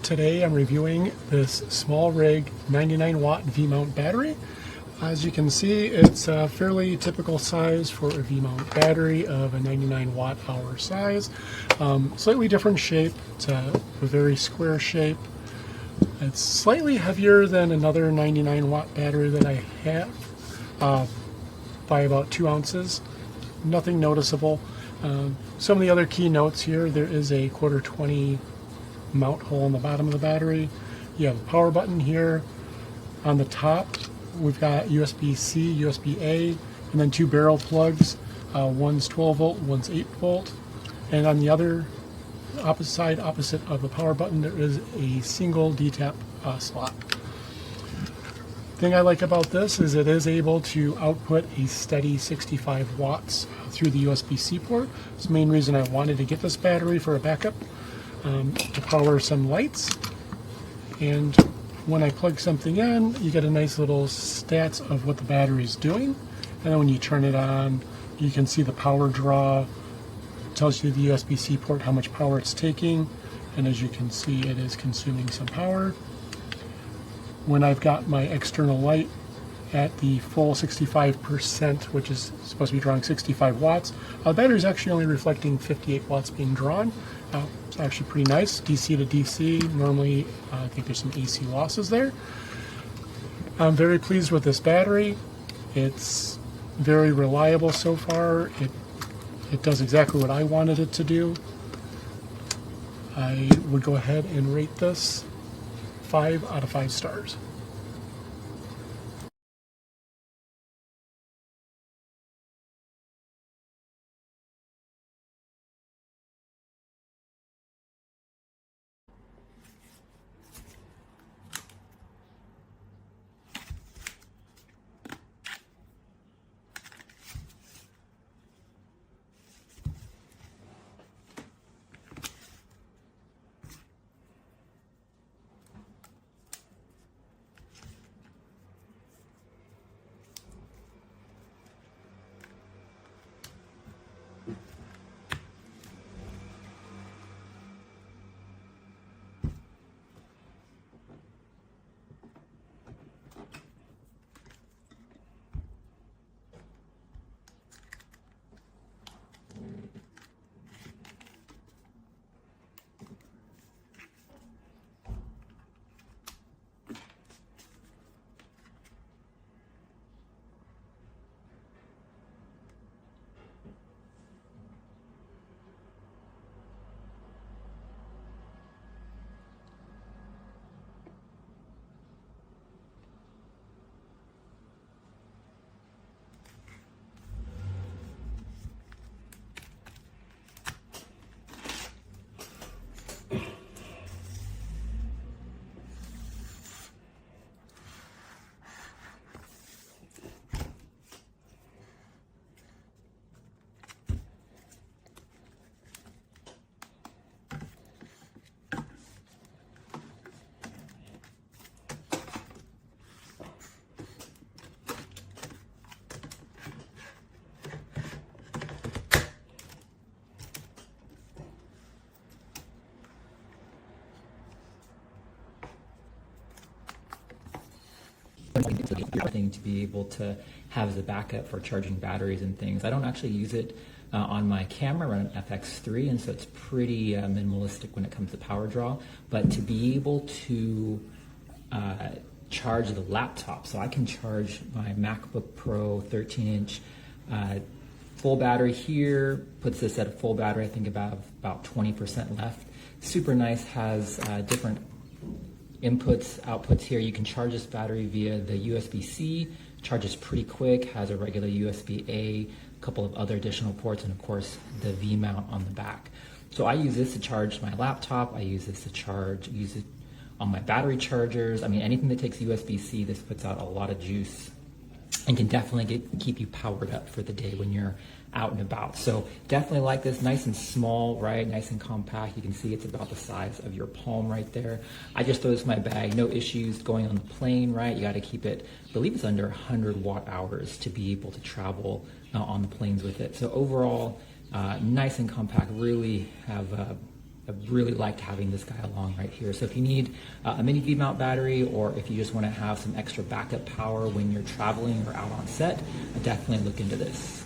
Today I'm reviewing this SMALLRIG 99 watt V-mount battery. As you can see, it's a fairly typical size for a V-mount battery of a 99 watt hour size. Slightly different shape. It's a very square shape. It's slightly heavier than another 99 watt battery that I have by about 2 ounces. Nothing noticeable. Some of the other key notes here, there is a 1/4-20 mount hole in the bottom of the battery. You have a power button here. On the top, we've got USB-C, USB-A, and then 2 barrel plugs. One's 12 volt, one's 8 volt. And on the other opposite of the power button, there is a single D-tap slot. The thing I like about this is it is able to output a steady 65 watts through the USB-C port. It's the main reason I wanted to get this battery for a backup, to power some lights. And when I plug something in, you get a nice little stats of what the battery is doing. And then when you turn it on, you can see the power draw. It tells you the USB-C port how much power it's taking. And as you can see, it is consuming some power. When I've got my external light at the full 65%, which is supposed to be drawing 65 watts, the battery is actually only reflecting 58 watts being drawn. It's actually pretty nice, DC to DC. Normally, I think there's some AC losses there. I'm very pleased with this battery. It's very reliable so far. It does exactly what I wanted it to do. I would go ahead and rate this 5 out of 5 stars. Thing to be able to have as a backup for charging batteries and things. I don't actually use it on my camera. I run an FX3, and so it's pretty minimalistic when it comes to power draw. But to be able to charge the laptop, so I can charge my MacBook Pro 13-inch full battery here, puts this at a full battery, I think about 20% left. Super nice, has different inputs, outputs here. You can charge this battery via the USB-C, charges pretty quick, has a regular USB-A, a couple of other additional ports, and of course the V-mount on the back. So I use this to charge my laptop, I use this to use it on my battery chargers. I mean, anything that takes USB-C, this puts out a lot of juice and can definitely keep you powered up for the day when you're out and about. So definitely like this, nice and small, right? Nice and compact. You can see it's about the size of your palm right there. I just throw this in my bag, no issues going on the plane, right? You got to keep it, I believe it's under 100 watt hours to be able to travel on the planes with it. So overall, nice and compact, really have I really liked having this guy along right here. So if you need a mini V-mount battery, or if you just want to have some extra backup power when you're traveling or out on set, definitely look into this.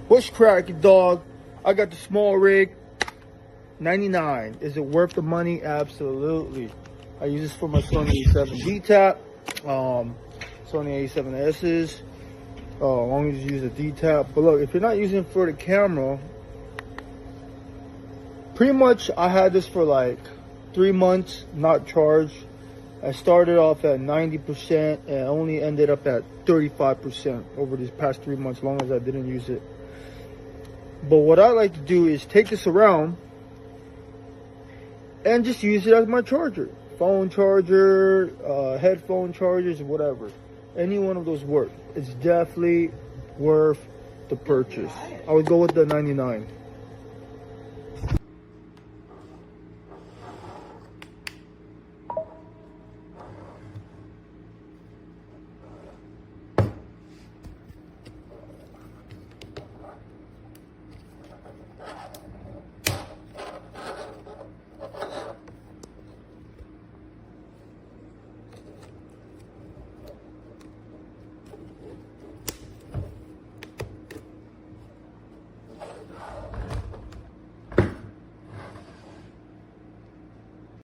What's cracking, dog? I got the SMALLRIG 99. Is it worth the money? Absolutely. I use this for my Sony A7D tap, Sony A7Ss. I only just use a D tap. But look, if you're not using it for the camera, pretty much I had this for like 3 months, not charged. I started off at 90% and only ended up at 35% over these past 3 months, as long as I didn't use it. But what I like to do is take this around and just use it as my charger. Phone charger, headphone chargers, whatever. Any one of those work. It's definitely worth the purchase. I would go with the 99.